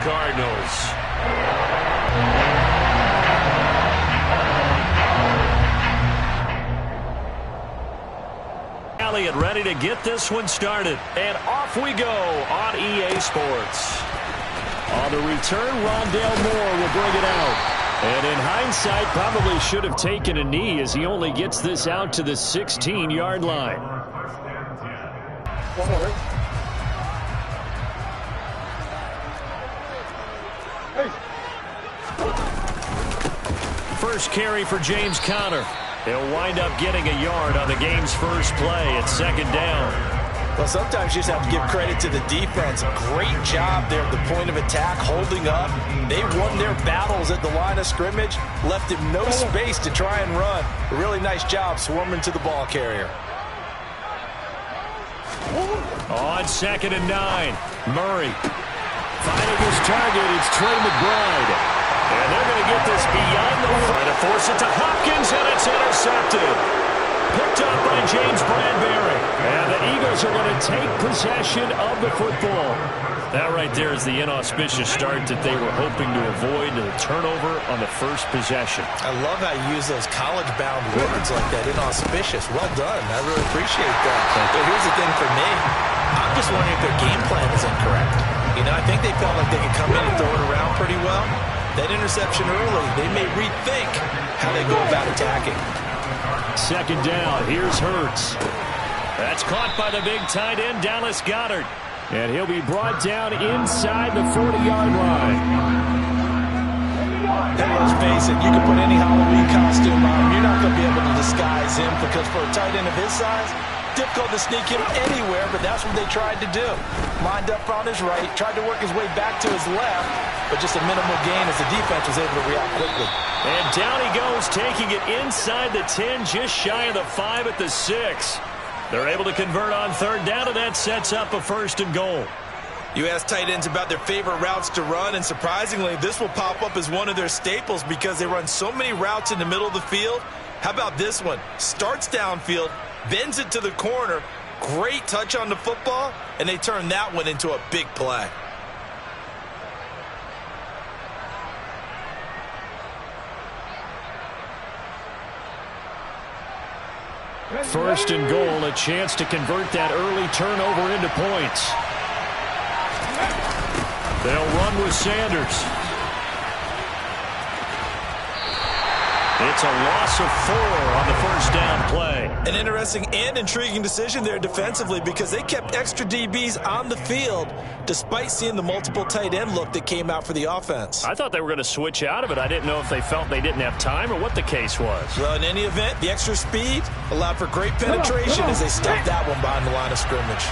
Cardinals. Elliott ready to get this one started. And off we go on EA Sports. On the return, Rondale Moore will bring it out. And in hindsight, probably should have taken a knee as he only gets this out to the 16-yard line. First carry for James Conner. He'll wind up getting a yard on the game's first play at second down. Well, sometimes you just have to give credit to the defense. Great job there at the point of attack, holding up. They won their battles at the line of scrimmage, left him no space to try and run. A really nice job swarming to the ball carrier. On 2nd and 9, Murray finding his target. It's Trey McBride. And they're going to get this beyond the line to force it to Hopkins, and it's intercepted. Picked up by James Bradbury. And the Eagles are going to take possession of the football. That right there is the inauspicious start that they were hoping to avoid, the turnover on the first possession. I love how you use those college-bound words like that, inauspicious. Well done. I really appreciate that. But here's the thing for me. I'm just wondering if their game plan is incorrect. You know, I think they felt like they could come in and throw it around pretty well. That interception early, they may rethink how they go about attacking. Second down, here's Hurts. That's caught by the big tight end, Dallas Goedert. And he'll be brought down inside the 40-yard line. And let's face it, you can put any Halloween costume on him. You're not going to be able to disguise him because for a tight end of his size, difficult to sneak him anywhere, but that's what they tried to do. Lined up on his right, tried to work his way back to his left, but just a minimal gain as the defense was able to react quickly. And down he goes, taking it inside the 10, just shy of the 5 at the 6. They're able to convert on third down, and that sets up a 1st and goal. You ask tight ends about their favorite routes to run, and surprisingly, this will pop up as one of their staples because they run so many routes in the middle of the field. How about this one? Starts downfield, bends it to the corner, great touch on the football, and they turn that one into a big play. First and goal, a chance to convert that early turnover into points. They'll run with Sanders. It's a loss of 4 on the first down play. An interesting and intriguing decision there defensively because they kept extra DBs on the field despite seeing the multiple tight end look that came out for the offense. I thought they were going to switch out of it. I didn't know if they felt they didn't have time or what the case was. Well, in any event, the extra speed allowed for great penetration as they stuffed that one behind the line of scrimmage.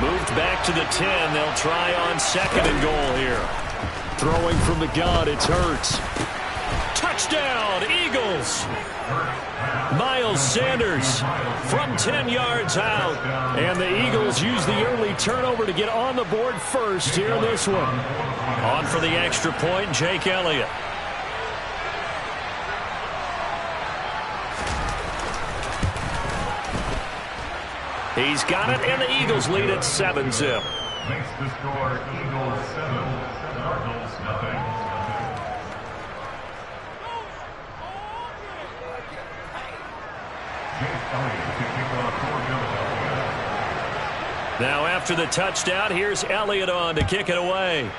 Moved back to the 10. They'll try on 2nd and goal here. Throwing from the gun, it's Hurts. Touchdown, Eagles! Miles Sanders from 10 yards out. And the Eagles use the early turnover to get on the board first here in this one. On for the extra point, Jake Elliott. He's got it, and the Eagles lead at 7-0. Makes the score Eagles 7, Cardinals nothing. Now after the touchdown, here's Elliott on to kick it away.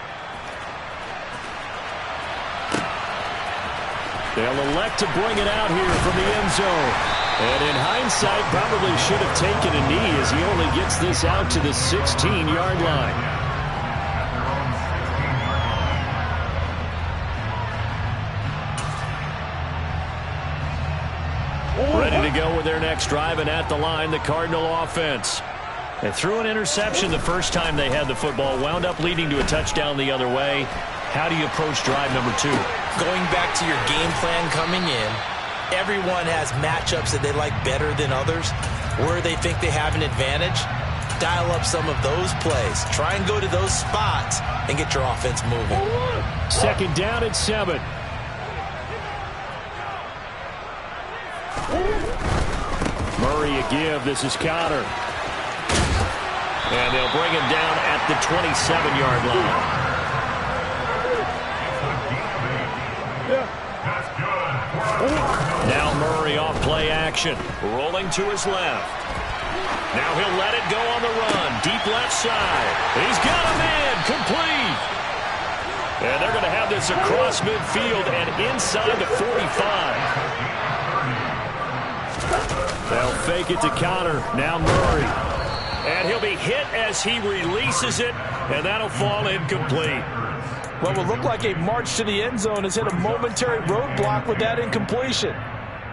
They'll elect to bring it out here from the end zone. And in hindsight, probably should have taken a knee as he only gets this out to the 16-yard line. Ready to go with their next drive, and at the line, the Cardinal offense. They threw an interception the first time they had the football, wound up leading to a touchdown the other way. How do you approach drive number 2? Going back to your game plan coming in, everyone has matchups that they like better than others. Where they think they have an advantage, dial up some of those plays. Try and go to those spots and get your offense moving. Second down at 7. Murray a give. This is Conner. And they'll bring him down at the 27-yard line. Play action. Rolling to his left. Now he'll let it go on the run. Deep left side. He's got a man. Complete. And they're going to have this across midfield and inside the 45. They'll fake it to counter. Now Murray. And he'll be hit as he releases it, and that'll fall incomplete. Well, it will look like a march to the end zone has hit a momentary roadblock with that incompletion.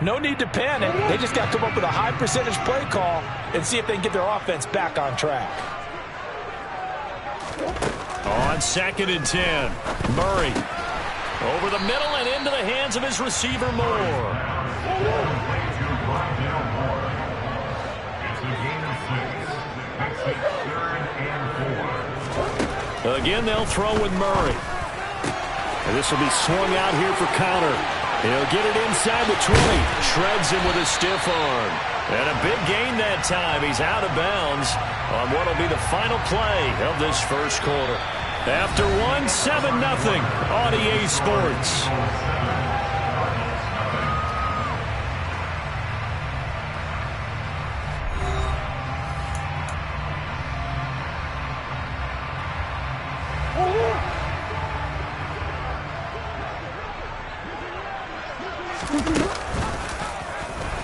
No need to panic. They just got to come up with a high percentage play call and see if they can get their offense back on track. On 2nd and 10, Murray over the middle and into the hands of his receiver Moore. Again, they'll throw with Murray. And this will be swung out here for counter. He'll get it inside the 20. Shreds him with a stiff arm. And a big gain that time. He's out of bounds on what will be the final play of this first quarter. After one, 7-0 on EA Sports.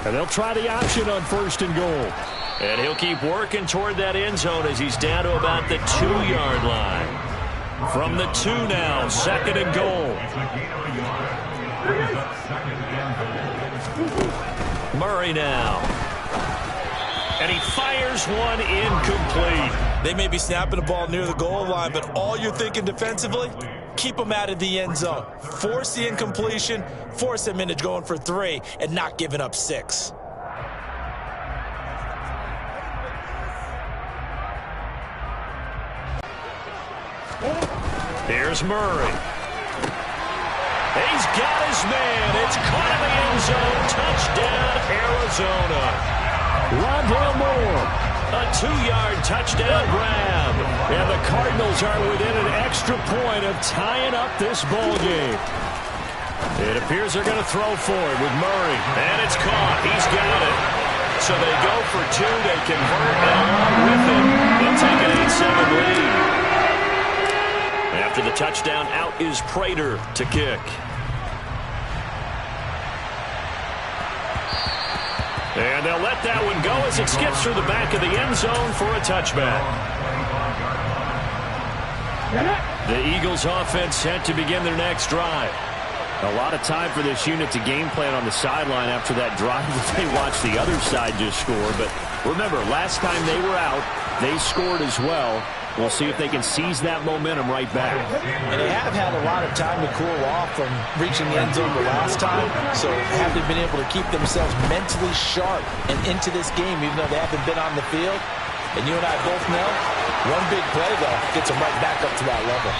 And they'll try the option on 1st and goal. And he'll keep working toward that end zone as he's down to about the 2-yard line. From the 2 now, 2nd and goal. Murray now. And he fires one incomplete. They may be snapping the ball near the goal line, but all you're thinking defensively, keep them out of the end zone. Force the incompletion, force them into going for 3, and not giving up 6. Here's Murray. He's got his man. It's caught in the end zone. Touchdown, Arizona. Rondale Moore. A 2-yard touchdown grab. And the Cardinals are within an extra point of tying up this ball game. It appears they're going to throw forward with Murray. And it's caught. He's got it. So they go for 2. They convert, and along with it, they'll take an 8-7 lead. After the touchdown, out is Prater to kick. And they'll let that one go as it skips through the back of the end zone for a touchback. The Eagles offense set to begin their next drive. A lot of time for this unit to game plan on the sideline after that drive that they watched the other side just score. But remember, last time they were out, they scored as well. We'll see if they can seize that momentum right back. And they have had a lot of time to cool off from reaching the end zone the last time, so have they been able to keep themselves mentally sharp and into this game, even though they haven't been on the field? And you and I both know, one big play, though, gets them right back up to that level.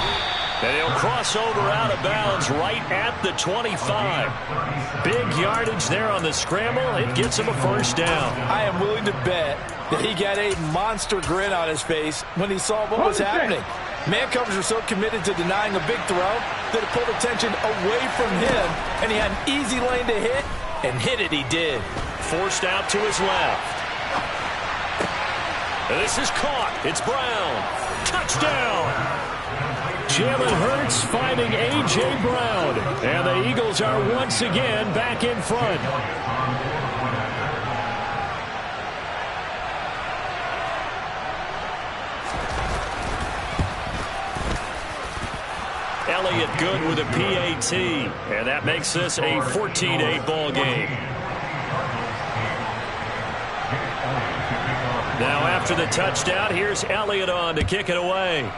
And he'll cross over out of bounds right at the 25. Big yardage there on the scramble. It gets him a first down. I am willing to bet that he got a monster grin on his face when he saw what was happening. Man-covers were so committed to denying a big throw that it pulled attention away from him, and he had an easy lane to hit, and hit it he did. Forced out to his left. And this is caught. It's Brown. Touchdown! Jalen Hurts finding A.J. Brown. And the Eagles are once again back in front. Elliott good with a PAT. And that makes this a 14-8 ball game. Now after the touchdown, here's Elliott on to kick it away.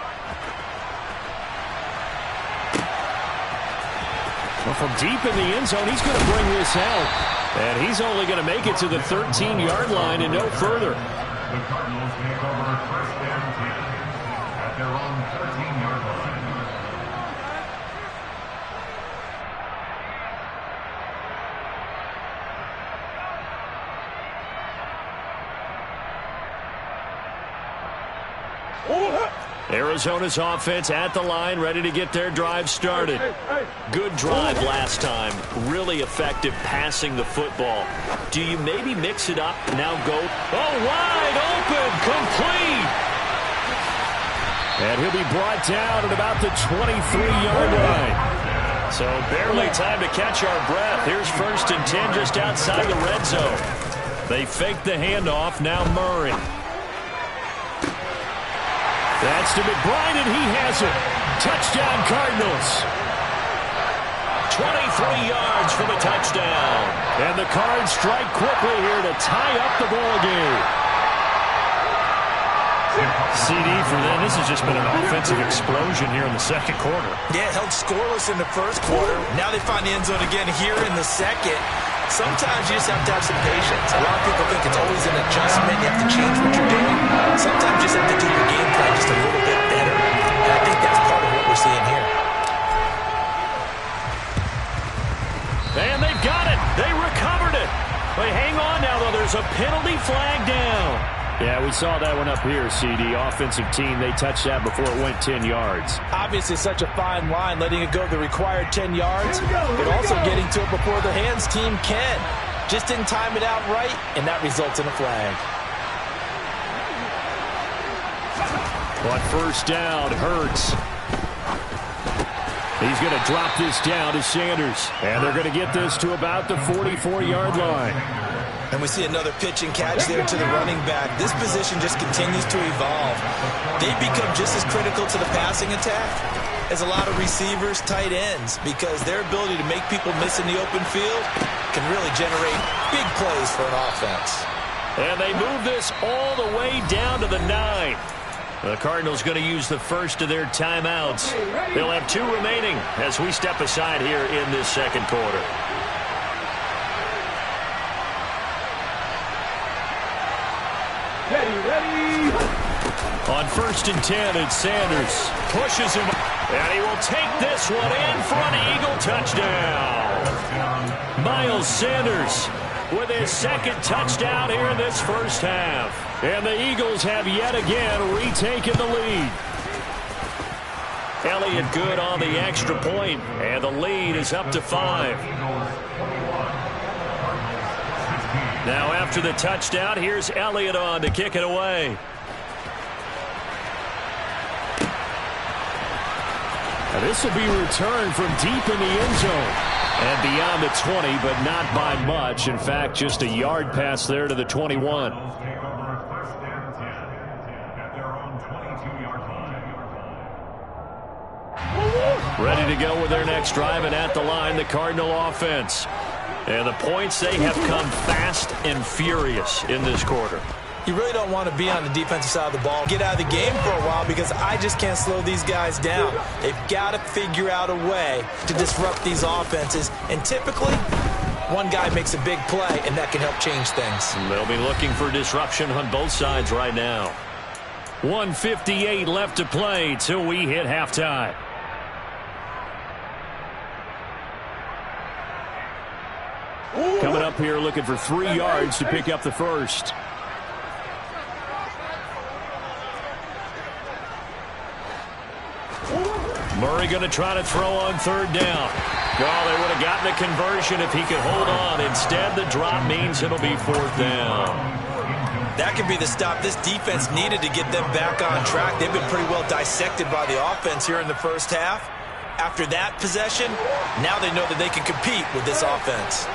Well, from deep in the end zone, he's going to bring this out. And he's only going to make it to the 13-yard line and no further. The Cardinals take over 1st and 10 at their own 13-yard line. Arizona's offense at the line, ready to get their drive started. Good drive last time. Really effective passing the football. Do you maybe mix it up, now go? Oh, wide open, complete. And he'll be brought down at about the 23-yard line. So barely time to catch our breath. Here's 1st and 10 just outside the red zone. They fake the handoff, now Murray. That's to McBride, and he has it. Touchdown, Cardinals. 23 yards for the touchdown. And the Cards strike quickly here to tie up the ball game. CD for them. This has just been an offensive explosion here in the second quarter. Yeah, held scoreless in the first quarter. Now they find the end zone again here in the second. Sometimes you just have to have some patience. A lot of people think it's always an adjustment. You have to change what you're doing. Sometimes you just have to do your game plan just a little bit better. And I think that's part of what we're seeing here. And they've got it. They recovered it. But hang on now, though. There's a penalty flag down. Yeah, we saw that one up here, CD. Offensive team, they touched that before it went 10 yards. Obviously, such a fine line, letting it go the required 10 yards, but also getting to it before the hands team can. Just didn't time it out right, and that results in a flag. On 1st down, Hurts. He's going to drop this down to Sanders. And they're going to get this to about the 44-yard line. And we see another pitch and catch there to the running back. This position just continues to evolve. They become just as critical to the passing attack as a lot of receivers, tight ends, because their ability to make people miss in the open field can really generate big plays for an offense. And they move this all the way down to the 9. The Cardinals going to use the first of their timeouts. They'll have 2 remaining as we step aside here in this second quarter. Ready. On 1st and 10, it's Sanders. Pushes him. And he will take this one in for an Eagle touchdown. Miles Sanders with his 2nd touchdown here in this first half. And the Eagles have yet again retaken the lead. Elliott good on the extra point, and the lead is up to 5. Now after the touchdown, here's Elliott on to kick it away. Now this will be returned from deep in the end zone. And beyond the 20, but not by much. In fact, just a yard pass there to the 21. Ready to go with their next drive, and at the line, the Cardinal offense. And the points, they have come fast and furious in this quarter. You really don't want to be on the defensive side of the ball. Get out of the game for a while because I just can't slow these guys down. They've got to figure out a way to disrupt these offenses. And typically, one guy makes a big play, and that can help change things. They'll be looking for disruption on both sides right now. 1:58 left to play till we hit halftime. Coming up here looking for 3 yards to pick up the first. Murray going to try to throw on 3rd down. Oh, they would have gotten a conversion if he could hold on. Instead, the drop means it'll be 4th down. That could be the stop this defense needed to get them back on track. They've been pretty well dissected by the offense here in the first half. After that possession, now they know that they can compete with this offense.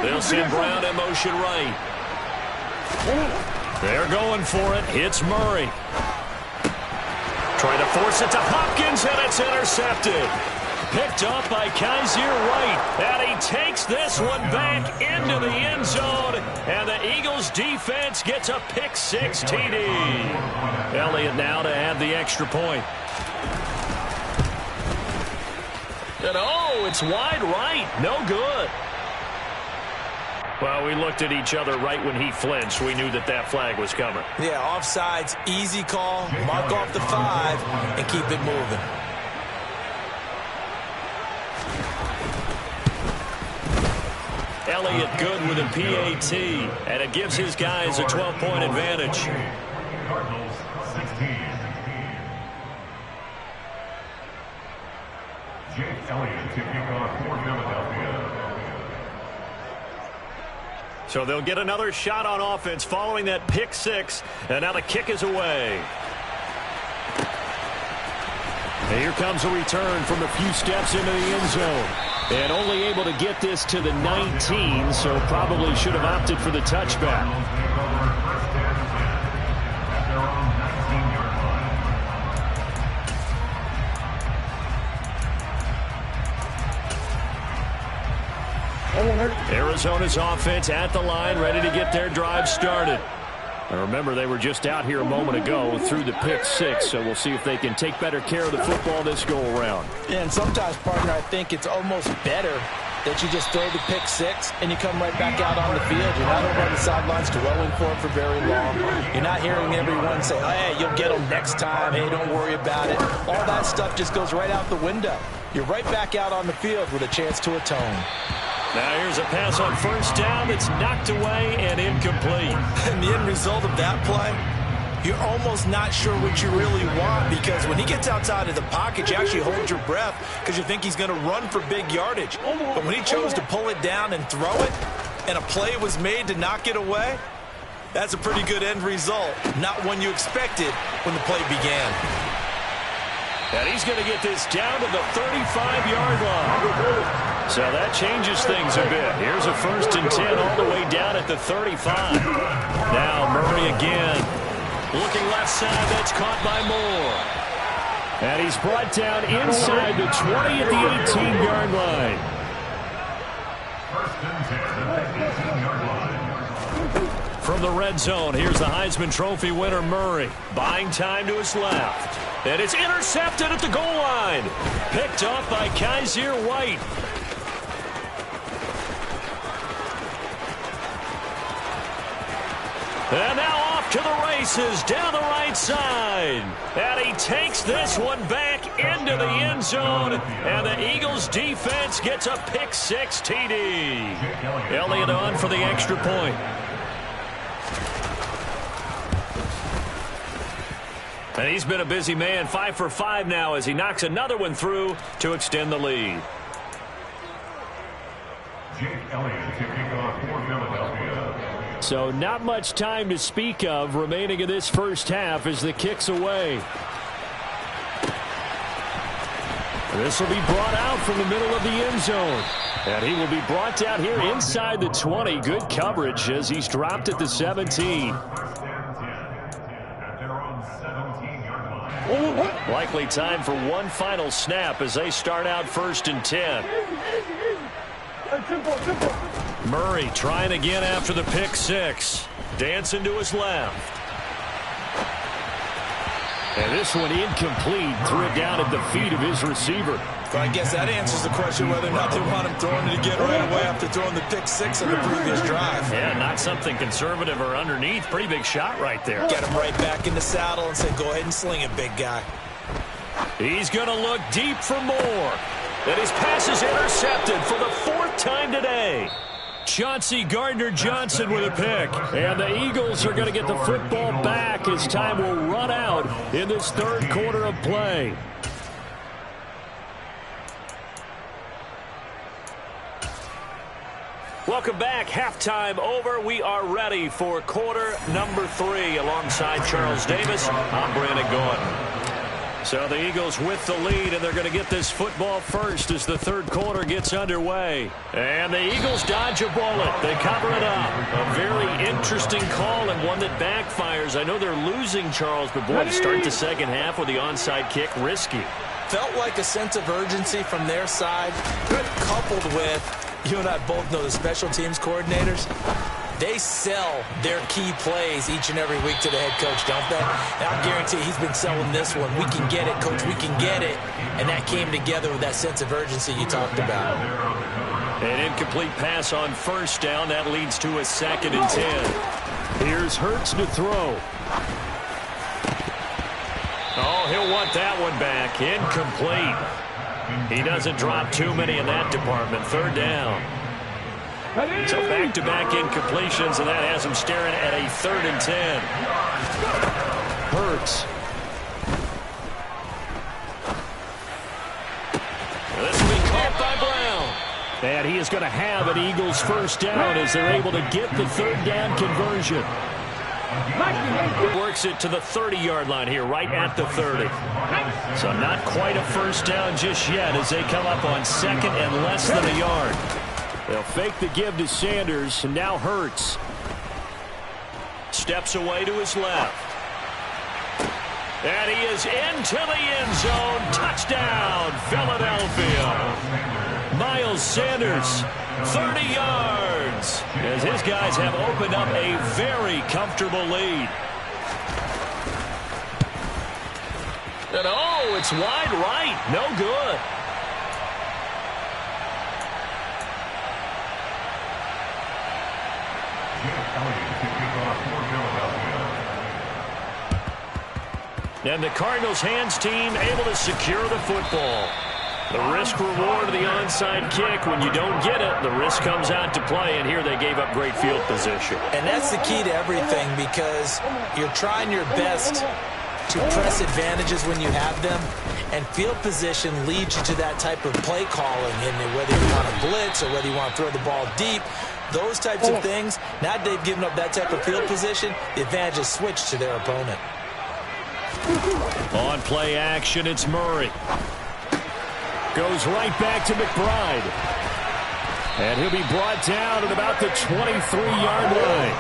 They'll send Brown in motion right. They're going for it. It's Murray. Trying to force it to Hopkins, and it's intercepted. Picked up by Kaiser White. And he takes this one back into the end zone. And the Eagles defense gets a pick-6 TD. Elliott now to add the extra point. And oh, it's wide right. No good. Well, we looked at each other right when he flinched. We knew that that flag was coming. Yeah, offsides, easy call. Mark off the 5 and keep it moving. Elliott good with a PAT, and it gives his guys a 12-point advantage. Cardinals 16. Jake Elliott to kick off for Philadelphia. So they'll get another shot on offense following that pick six, and now the kick is away. And here comes a return from a few steps into the end zone. And only able to get this to the 19, so probably should have opted for the touchback. Arizona's offense at the line, ready to get their drive started. And remember, they were just out here a moment ago through the pick six, so we'll see if they can take better care of the football this go-around. Yeah, and sometimes, partner, I think it's almost better that you just throw the pick six and you come right back out on the field. You're not over on the sidelines dwelling for it for very long. You're not hearing everyone say, oh, hey, you'll get them next time. Hey, don't worry about it. All that stuff just goes right out the window. You're right back out on the field with a chance to atone. Now here's a pass on first down that's knocked away and incomplete. And the end result of that play, you're almost not sure what you really want, because when he gets outside of the pocket, you actually hold your breath because you think he's going to run for big yardage. But when he chose to pull it down and throw it, and a play was made to knock it away, that's a pretty good end result. Not one you expected when the play began. And he's going to get this down to the 35-yard line. So that changes things a bit. Here's a 1st and 10 all the way down at the 35. Now Murray again. Looking left side, that's caught by Moore. And he's brought down inside the 20 at the 18-yard line. 1st and 10 at the 18-yard line. From the red zone, here's the Heisman Trophy winner Murray. Buying time to his left. And it's intercepted at the goal line. Picked off by Kaiser White. And now off to the races down the right side. And he takes this one back into the end zone. And the Eagles defense gets a pick six TD. Elliott on for the extra point. And he's been a busy man, 5 for 5 now as he knocks another one through to extend the lead. Jake Elliott to kick off for Philadelphia. So not much time to speak of remaining in this first half as the kick's away. This will be brought out from the middle of the end zone. And he will be brought down here inside the 20. Good coverage as he's dropped at the 17. Likely time for one final snap as they start out 1st and 10. Murray trying again after the pick six. Dancing to his left. And this one incomplete. Threw it down at the feet of his receiver. So I guess that answers the question whether or not they want him throwing it again right away after throwing the pick six on the previous drive. Yeah, not something conservative or underneath. Pretty big shot right there. Get him right back in the saddle and say, go ahead and sling it, big guy. He's going to look deep for more. And his pass is intercepted for the 4th time today. Chauncey Gardner-Johnson with a pick. And the Eagles are going to get the football back as time will run out in this 3rd quarter of play. Welcome back. Halftime over. We are ready for quarter number 3 alongside Charles Davis. I'm Brandon Gordon. So the Eagles with the lead, and they're going to get this football first as the 3rd quarter gets underway. And the Eagles dodge a bullet. They cover it up. A very interesting call and one that backfires. I know they're losing, Charles, but boy, to start the 2nd half with the onside kick, risky. Felt like a sense of urgency from their side, coupled with, you and I both know the special teams coordinators. They sell their key plays each and every week to the head coach, don't they? And I guarantee he's been selling this one. We can get it, coach. We can get it. And that came together with that sense of urgency you talked about. An incomplete pass on 1st down. That leads to a 2nd and 10. Here's Hurts to throw. Oh, he'll want that one back. Incomplete. He doesn't drop too many in that department. 3rd down. So back-to-back incompletions, and that has him staring at a 3rd and 10. Hurts. This will be caught by Brown. And he is going to have an Eagles first down as they're able to get the 3rd down conversion. Works it to the 30-yard line here, right at the 30. So not quite a first down just yet as they come up on 2nd and less than a yard. They'll fake the give to Sanders, and now Hurts. Steps away to his left. And he is into the end zone. Touchdown, Philadelphia. Miles Sanders, 30 yards, as his guys have opened up a very comfortable lead. And oh, it's wide right. No good. And the Cardinals hands team able to secure the football. The risk reward of the onside kick. When you don't get it, the risk comes out to play, and here they gave up great field position. And that's the key to everything, because you're trying your best to press advantages when you have them, and field position leads you to that type of play calling, and whether you want to blitz or whether you want to throw the ball deep, those types of things. Now that they've given up that type of field position, the advantage is switched to their opponent. On play action, it's Murray. Goes right back to McBride. And he'll be brought down at about the 23-yard line.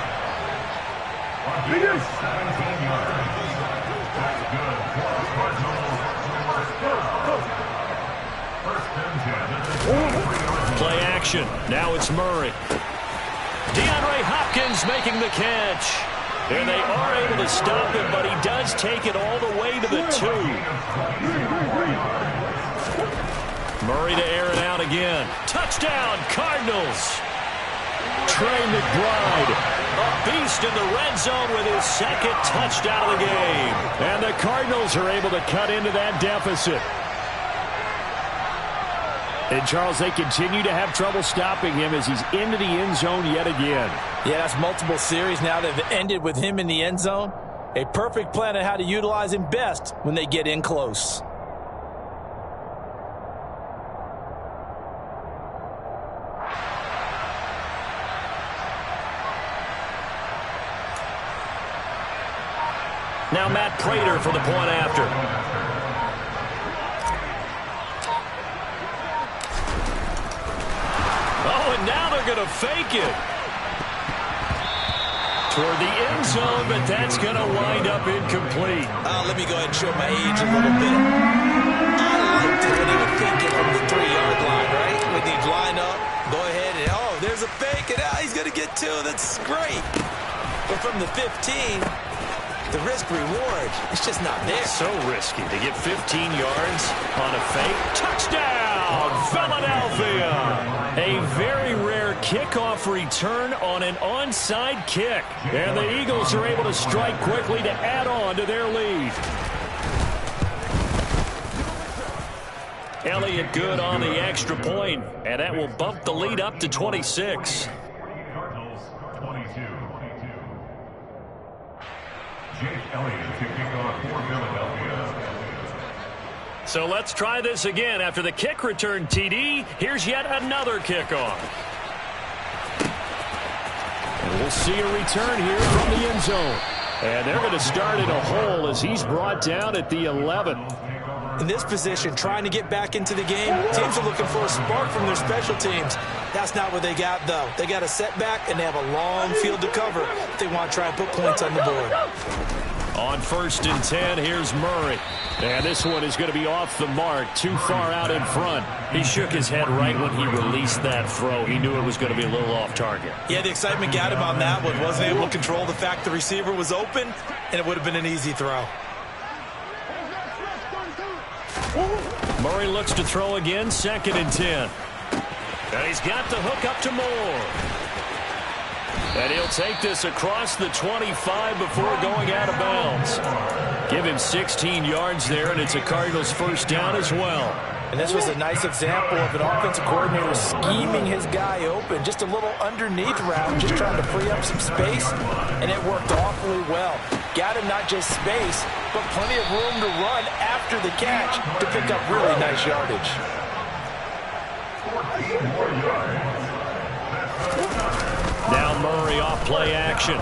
Play action. Now it's Murray. DeAndre Hopkins making the catch. And they are able to stop him, but he does take it all the way to the 2. Murray to air it out again. Touchdown, Cardinals. Trey McBride, a beast in the red zone with his 2nd touchdown of the game. And the Cardinals are able to cut into that deficit. And, Charles, they continue to have trouble stopping him as he's into the end zone yet again. Yeah, that's multiple series now that have ended with him in the end zone. A perfect plan on how to utilize him best when they get in close. Now Matt Prater for the point after. Oh, and now they're going to fake it. Toward the end zone, but that's going to wind up incomplete. Let me go ahead and show my age a little bit. I liked it when he would fake it from the 3-yard line, right? When he'd line up, go ahead, and oh, there's a fake, and he's going to get 2. That's great. But from the 15, the risk-reward, it's just not there. So risky to get 15 yards on a fake. Touchdown, Philadelphia! A very rare kickoff return on an onside kick. And the Eagles are able to strike quickly to add on to their lead. Elliott good on the extra point, and that will bump the lead up to 26. Cardinals 22. Jake Elliott to kick off for Philadelphia. So let's try this again. After the kick return TD, here's yet another kickoff. And we'll see a return here from the end zone. And they're going to start in a hole as he's brought down at the 11. In this position, trying to get back into the game, teams are looking for a spark from their special teams. That's not what they got, though. They got a setback, and they have a long field to cover if they want to try and put points on the board. On 1st and 10, here's Murray. And this one is going to be off the mark, too far out in front. He shook his head right when he released that throw. He knew it was going to be a little off target. Yeah, the excitement got him on that one. Wasn't able to control the fact the receiver was open, and it would have been an easy throw. Murray looks to throw again, 2nd and 10. And he's got the hook up to Moore. And he'll take this across the 25 before going out of bounds. Give him 16 yards there, and it's a Cardinals first down as well. And this was a nice example of an offensive coordinator scheming his guy open. Just a little underneath route, just trying to free up some space, and it worked awfully well. Got him not just space, but plenty of room to run after the catch to pick up really nice yardage. 14 more yards. Now Murray off play action.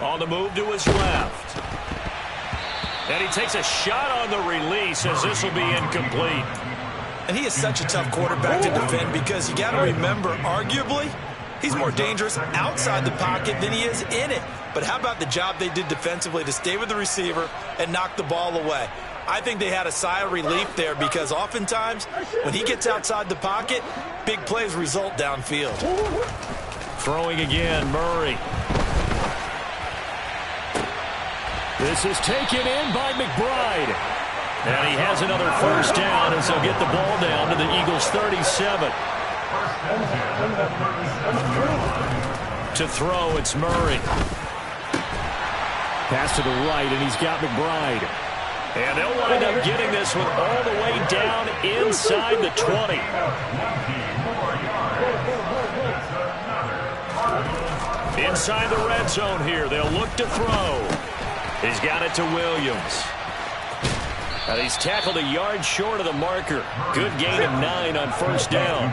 On the move to his left. And he takes a shot on the release as this will be incomplete. And he is such a tough quarterback to defend because you got to remember, arguably, he's more dangerous outside the pocket than he is in it. But how about the job they did defensively to stay with the receiver and knock the ball away? I think they had a sigh of relief there because oftentimes when he gets outside the pocket, big plays result downfield. Throwing again, Murray. This is taken in by McBride. And he has another first down as they'll get the ball down to the Eagles' 37. To throw, it's Murray. Pass to the right, and he's got McBride. And they'll wind up getting this one all the way down inside the 20. Inside the red zone here, they'll look to throw. He's got it to Williams. And he's tackled a yard short of the marker. Good gain of 9 on first down.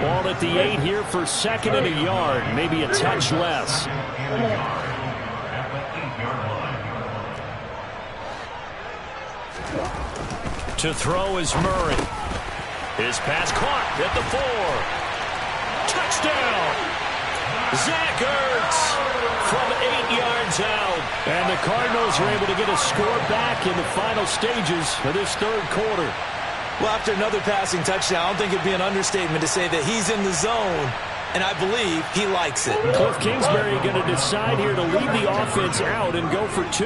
Ball at the 8 here for second and a yard, maybe a touch less. To throw is Murray. His pass caught at the 4. Touchdown! Zach Ertz from 8 yards out. And the Cardinals are able to get a score back in the final stages of this third quarter. Well, after another passing touchdown, I don't think it'd be an understatement to say that he's in the zone, and I believe he likes it. Cliff Kingsbury going to decide here to leave the offense out and go for 2.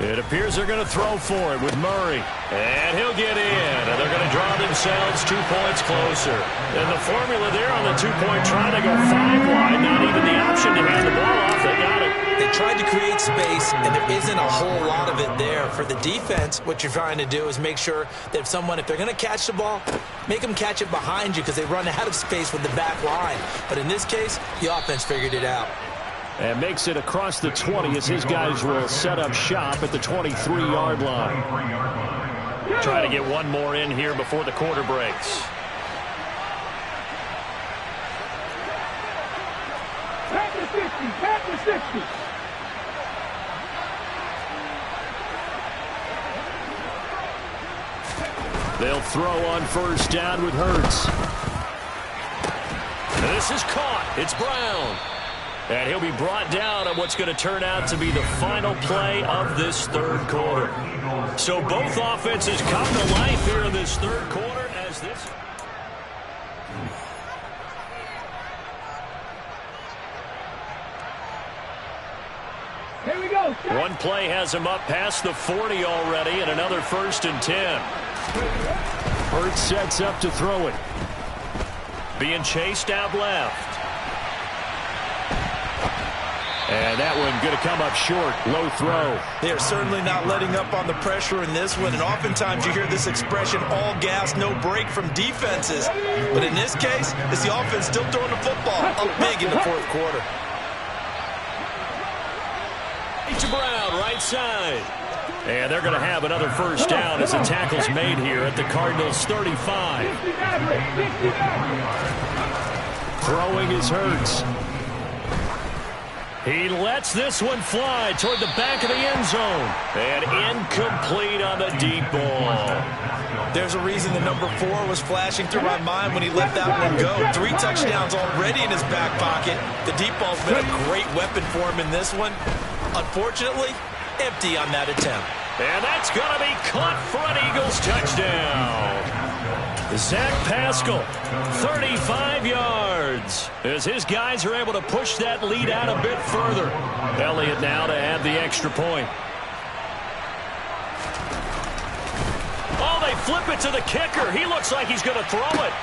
It appears they're going to throw for it with Murray. And he'll get in. And they're going to draw themselves 2 points closer. And the formula there on the 2-point try to go 5 wide. Not even the option to hand the ball off. They got it. They tried to create space, and there isn't a whole lot of it there. For the defense, what you're trying to do is make sure that if they're going to catch the ball, make them catch it behind you because they run out of space with the back line. But in this case, the offense figured it out. And makes it across the 20 as his guys will set up shop at the 23-yard line. Try to get one more in here before the quarter breaks. Back to 60, back to 60. They'll throw on first down with Hurts. This is caught. It's Brown. And he'll be brought down on what's going to turn out to be the final play of this third quarter. So both offenses come to life here in this third quarter as this... Here we go. One play has him up past the 40 already, and another 1st and 10. Hurts sets up to throw it. Being chased out left. And that one going to come up short. Low throw. They are certainly not letting up on the pressure in this one. And oftentimes you hear this expression, all gas, no break from defenses. But in this case, it's the offense still throwing the football up big in the fourth quarter. To Brown, right side. And they're going to have another first down as the tackle's made here at the Cardinals' 35. Throwing is Hurts. He lets this one fly toward the back of the end zone. And incomplete on the deep ball. There's a reason the number 4 was flashing through my mind when he let that one go. 3 touchdowns already in his back pocket. The deep ball's been a great weapon for him in this one. Unfortunately, empty on that attempt. And that's going to be caught for an Eagles touchdown. Zach Pascal, 35 yards, as his guys are able to push that lead out a bit further. Elliott now to add the extra point. Oh, they flip it to the kicker. He looks like he's going to throw it.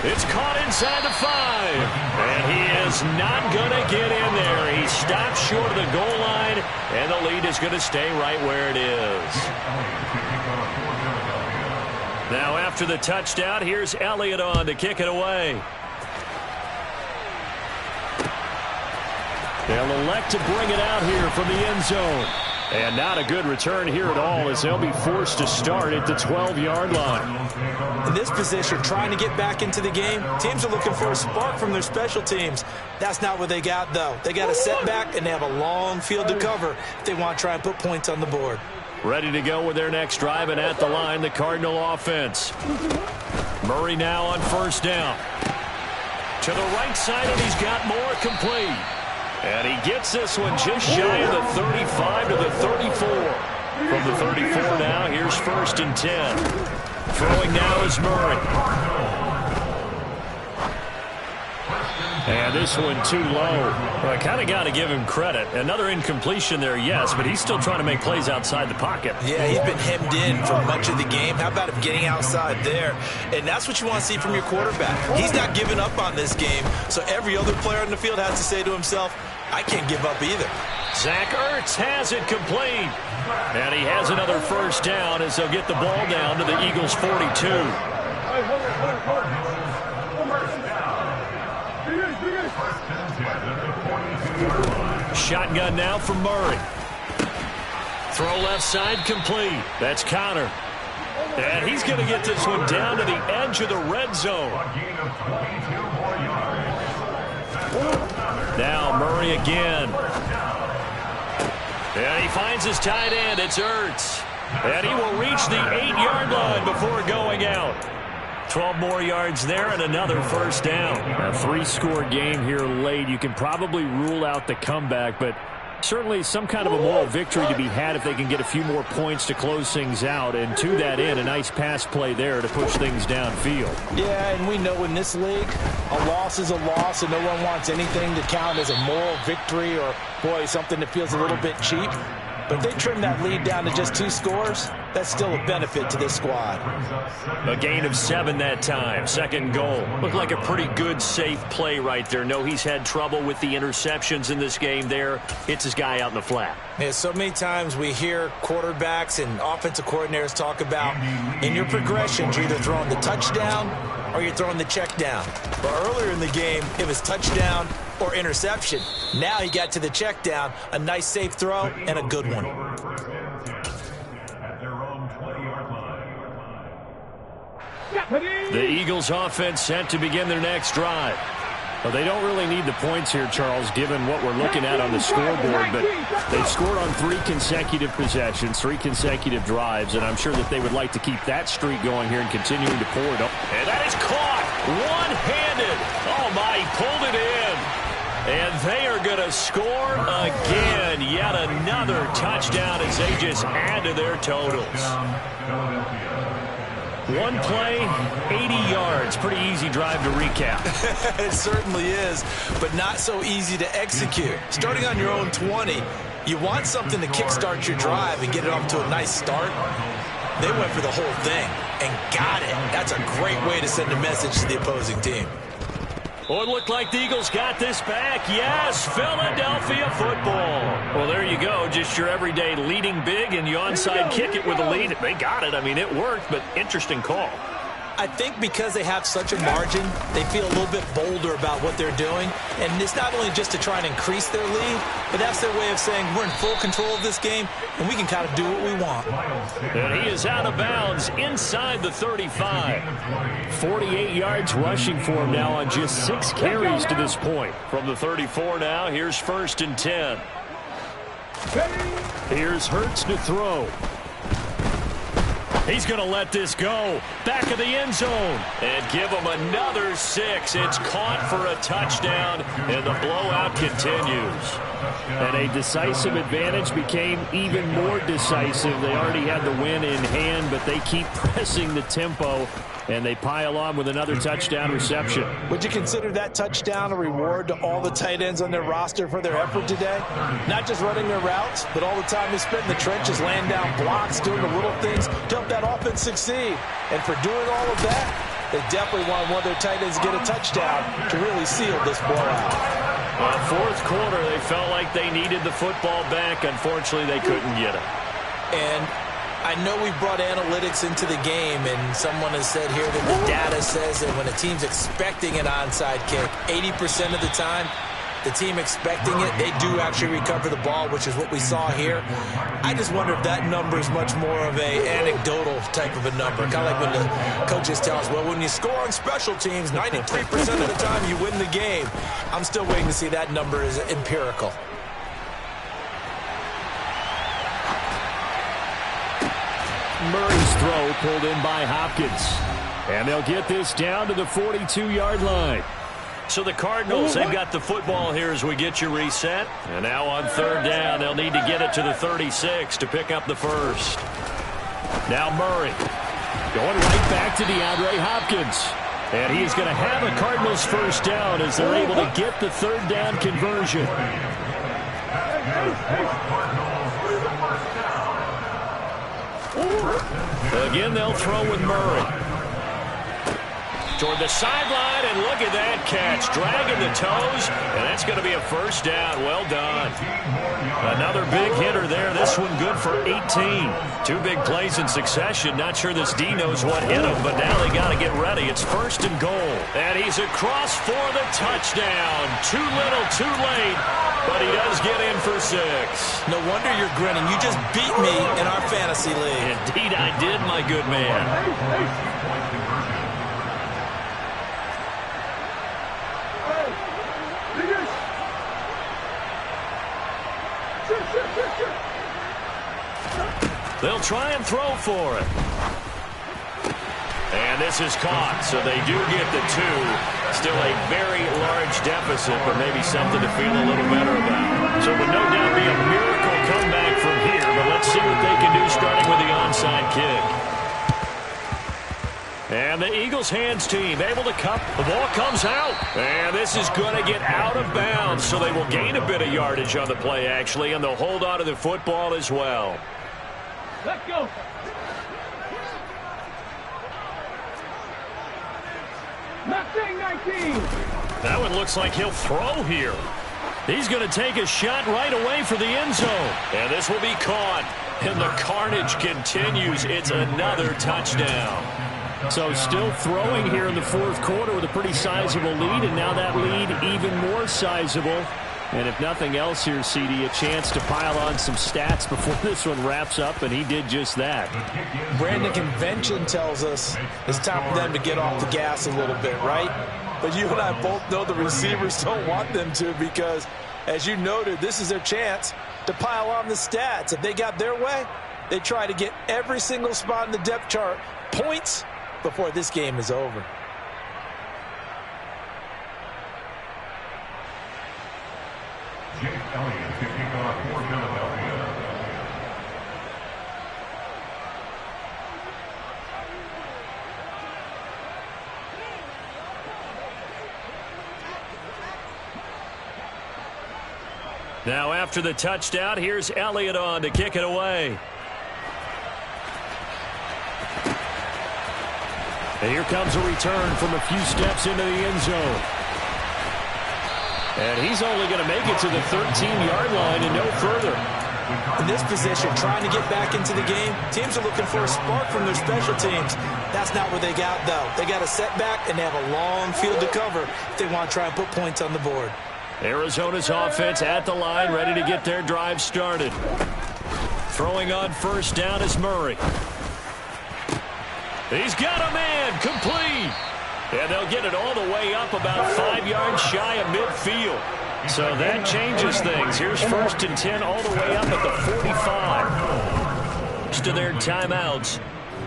It's caught inside the 5. And he is not going to get in there. He stops short of the goal line, and the lead is going to stay right where it is. Now after the touchdown, here's Elliott on to kick it away. They'll elect to bring it out here from the end zone. And not a good return here at all, as they'll be forced to start at the 12-yard line. In this position, trying to get back into the game, teams are looking for a spark from their special teams. That's not what they got, though. They got a setback, and they have a long field to cover if they want to try and put points on the board. Ready to go with their next drive, and at the line, the Cardinal offense. Murray now on first down. To the right side, and he's got more complete. And he gets this one just shy of the 35 to the 34. From the 34 now, here's first and 10. Throwing now is Murray. And this one too low. Well, I kind of got to give him credit. Another incompletion there, yes, but he's still trying to make plays outside the pocket. Yeah, he's been hemmed in for much of the game. How about him getting outside there? And that's what you want to see from your quarterback. He's not giving up on this game, so every other player on the field has to say to himself, I can't give up either. Zach Ertz has it complete. And he has another first down as they'll get the ball down to the Eagles' 42. Shotgun now for Murray. Throw left side complete. That's Connor. And he's going to get this one down to the edge of the red zone. Now Murray again. And he finds his tight end. It's Ertz. And he will reach the 8-yard line before going out. 12 more yards there and another first down. A 3-score game here late. You can probably rule out the comeback, but certainly some kind of a moral victory to be had if they can get a few more points to close things out. And to that end, a nice pass play there to push things downfield. Yeah, and we know in this league, a loss is a loss, and no one wants anything to count as a moral victory or, boy, something that feels a little bit cheap. But they trim that lead down to just 2 scores. That's still a benefit to this squad. A gain of 7 that time. Second goal. Looked like a pretty good, safe play right there. No, he's had trouble with the interceptions in this game there. Hits his guy out in the flat. Yeah, so many times we hear quarterbacks and offensive coordinators talk about in your progressions, you're either throwing the touchdown or you're throwing the check down. But earlier in the game, it was touchdown or interception. Now he got to the check down, a nice safe throw, and a good one. The Eagles offense set to begin their next drive. Well, they don't really need the points here, Charles, given what we're looking at on the scoreboard, but they've scored on 3 consecutive possessions, 3 consecutive drives, and I'm sure that they would like to keep that streak going here and continuing to pour it up. And that is caught one-handed. Oh, my, he pulled it in. And they are going to score again. Yet another touchdown as they just add to their totals. One play, 80 yards. Pretty easy drive to recap. It certainly is, but not so easy to execute. Starting on your own 20, you want something to kickstart your drive and get it off to a nice start. They went for the whole thing and got it. That's a great way to send a message to the opposing team. Oh, it looked like the Eagles got this back. Yes, Philadelphia football. Well, there you go. Just your everyday leading big, and you onside kick it with a lead. They got it. I mean, it worked, but interesting call. I think because they have such a margin, they feel a little bit bolder about what they're doing. And it's not only just to try and increase their lead, but that's their way of saying we're in full control of this game, and we can kind of do what we want. And he is out of bounds inside the 35. 48 yards rushing for him now on just 6 carries to this point. From the 34 now, here's first and 10. Here's Hurts to throw. He's going to let this go. Back of the end zone. And give him another 6. It's caught for a touchdown, and the blowout continues. And a decisive advantage became even more decisive. They already had the win in hand, but they keep pressing the tempo, and they pile on with another touchdown reception. Would you consider that touchdown a reward to all the tight ends on their roster for their effort today? Not just running their routes, but all the time they spent in the trenches, laying down blocks, doing the little things to help that offense succeed. And for doing all of that, they definitely want one of their tight ends to get a touchdown to really seal this blowout. Well, fourth quarter, they felt like they needed the football back. Unfortunately, they couldn't get it. And I know we brought analytics into the game, and someone has said here that the data says that when a team's expecting an onside kick, 80% of the time, the team expecting it, they do actually recover the ball, which is what we saw here. I just wonder if that number is much more of a anecdotal type of a number. Kind of like when the coaches tell us, well, when you score on special teams, 93% of the time you win the game. I'm still waiting to see that number is empirical. Murray's throw pulled in by Hopkins. And they'll get this down to the 42-yard line. So the Cardinals, they've got the football here as we get you reset. And now on third down, they'll need to get it to the 36 to pick up the first. Now Murray going right back to DeAndre Hopkins. And he's going to have a Cardinals first down as they're able to get the third down conversion. Again, they'll throw with Murray. Toward the sideline, and look at that catch. Dragging the toes, and that's going to be a first down. Well done. Another big hitter there. This one good for 18. Two big plays in succession. Not sure this D knows what hit him, but now they got to get ready. It's first and goal. And he's across for the touchdown. Too little, too late, but he does get in for 6. No wonder you're grinning. You just beat me in our fantasy league. Indeed I did, my good man. They'll try and throw for it. And this is caught, so they do get the 2. Still a very large deficit, but maybe something to feel a little better about. So it would no doubt be a miracle comeback from here, but let's see what they can do starting with the onside kick. And the Eagles hands team able to cup. The ball comes out. And this is going to get out of bounds, so they will gain a bit of yardage on the play, actually, and they'll hold on to the football as well. Let's go. Nothing, 19. That one looks like he'll throw here. He's going to take a shot right away for the end zone. And this will be caught. And the carnage continues. It's another touchdown. So still throwing here in the fourth quarter with a pretty sizable lead. And now that lead even more sizable. And if nothing else here, CD, a chance to pile on some stats before this one wraps up, and he did just that. Brandon, convention tells us it's time for them to get off the gas a little bit, right? But you and I both know the receivers don't want them to because, as you noted, this is their chance to pile on the stats. If they got their way, they try to get every single spot in the depth chart points before this game is over. Jake Elliott to kick off for Philadelphia. Now after the touchdown, here's Elliott on to kick it away. And here comes a return from a few steps into the end zone. And he's only going to make it to the 13-yard line and no further. In this position, trying to get back into the game, teams are looking for a spark from their special teams. That's not what they got, though. They got a setback, and they have a long field to cover if they want to try and put points on the board. Arizona's offense at the line, ready to get their drive started. Throwing on first down is Murray. He's got a man, complete. And they'll get it all the way up about 5 yards shy of midfield. So that changes things. Here's first and 10 all the way up at the 45. To their timeouts.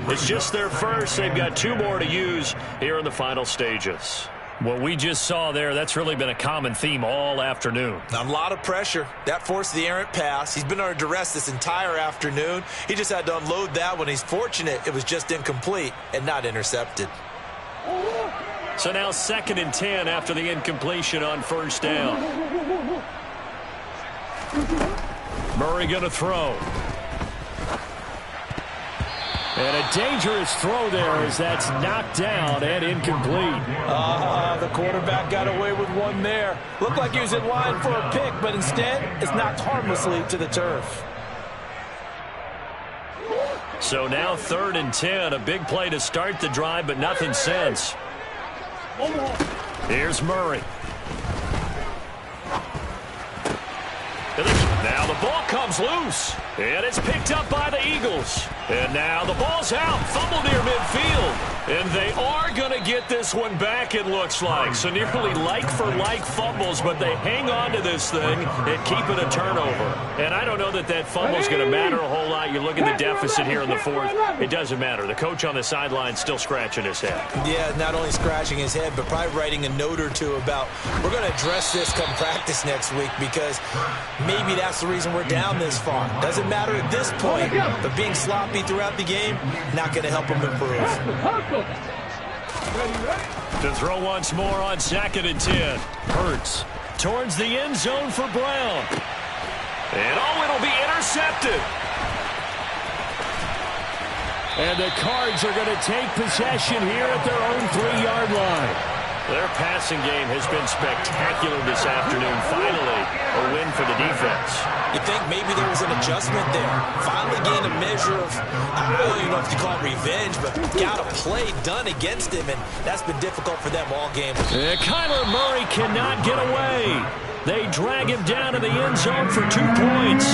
It's just their first. They've got 2 more to use here in the final stages. What we just saw there, that's really been a common theme all afternoon. A lot of pressure. That forced the errant pass. He's been under duress this entire afternoon. He just had to unload that one. He's fortunate it was just incomplete and not intercepted. So now second and 10 after the incompletion on first down. Murray going to throw. And a dangerous throw there as that's knocked down and incomplete. The quarterback got away with one there. Looked like he was in line for a pick, but instead it's knocked harmlessly to the turf. So now 3rd and 10. A big play to start the drive, but nothing since. Here's Murray. Now the ball comes loose, and it's picked up by the Eagles. And now the ball's out, fumble near midfield. And they are going to get this one back, it looks like. So nearly like-for-like fumbles, but they hang on to this thing and keep it a turnover. And I don't know that that fumble's going to matter a whole lot. You look at the deficit here in the 4th. It doesn't matter. The coach on the sideline still scratching his head. Yeah, not only scratching his head, but probably writing a note or two about, we're going to address this come practice next week, because maybe that's the reason we're down this far. Doesn't matter at this point, but being sloppy throughout the game, not going to help him improve. To throw once more on 2nd and 10. Hurts towards the end zone for Brown. And it'll be intercepted. And the Cards are going to take possession here at their own 3-yard line. Their passing game has been spectacular this afternoon. Finally, a win for the defense. You think maybe there was an adjustment there. Finally gained a measure of, I don't even know if you call it revenge, but got a play done against him, and that's been difficult for them all game. Kyler Murray cannot get away. They drag him down to the end zone for 2 points.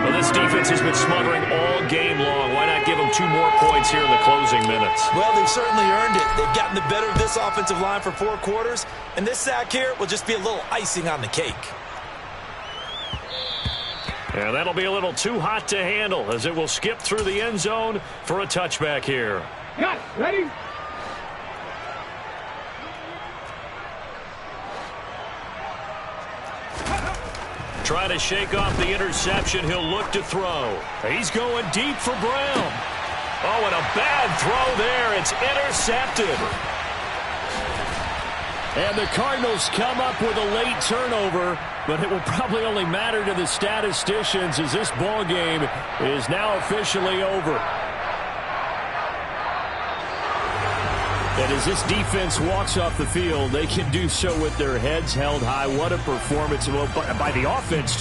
Well, this defense has been smothering all game long. Why not give them 2 more points here in the closing minutes? Well, they've certainly earned it. They've gotten the better of this offensive line for 4 quarters, and this sack here will just be a little icing on the cake. And that'll be a little too hot to handle, as it will skip through the end zone for a touchback here. Cut. Ready? Try to shake off the interception. He'll look to throw. He's going deep for Brown. Oh, and a bad throw there. It's intercepted. And the Cardinals come up with a late turnover, but it will probably only matter to the statisticians, as this ball game is now officially over. And as this defense walks off the field, they can do so with their heads held high. What a performance by the offense, too.